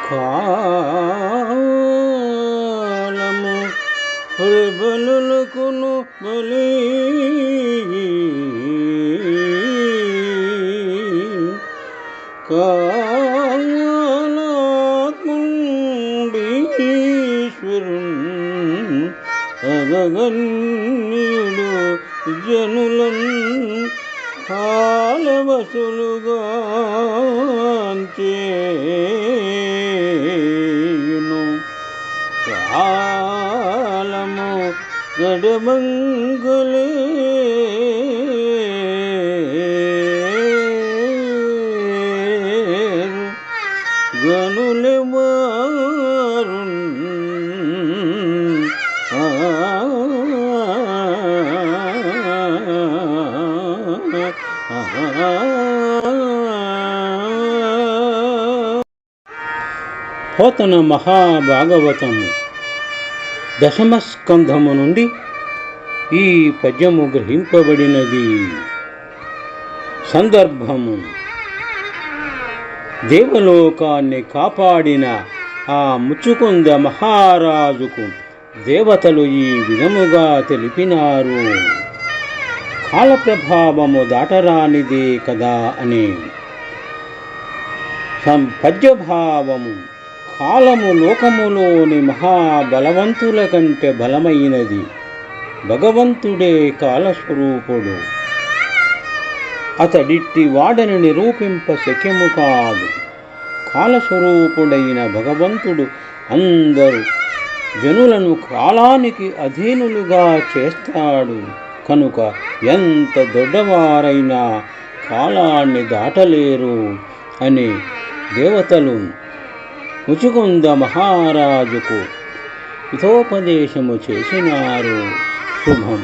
కాలము బలులకును బలి కాలాత్ముండీశ్వరున్ అగగన్యుడు జనులన్ కాలవసులుగా చేయును. కాలము గడమంగలే గనులెవారున్ పోతన మహాభాగవతము దశమస్కంధము నుండి ఈ పద్యము గ్రహింపబడినది. సందర్భము: దేవలోకాన్ని కాపాడిన ఆ ముచ్చుకుంద మహారాజుకు దేవతలు ఈ విధముగా తెలిపినారు. కాలప్రభావము దాటరానిదే కదా అని. పద్యభావము: కాలము లోకములోని మహాబలవంతుల కంటే బలమైనది. భగవంతుడే కాలస్వరూపుడు. అతడిట్టి వాడని నిరూపింప శక్యము కాదు. కాలస్వరూపుడైన భగవంతుడు అందరూ జనులను కాలానికి అధీనులుగా చేస్తాడు కనుక ఎంత దొడ్డవారైనా కాలాన్ని దాటలేరు అని దేవతలు ముచుకుంద మహారాజుకు హితోపదేశము చేసినారు. శుభం.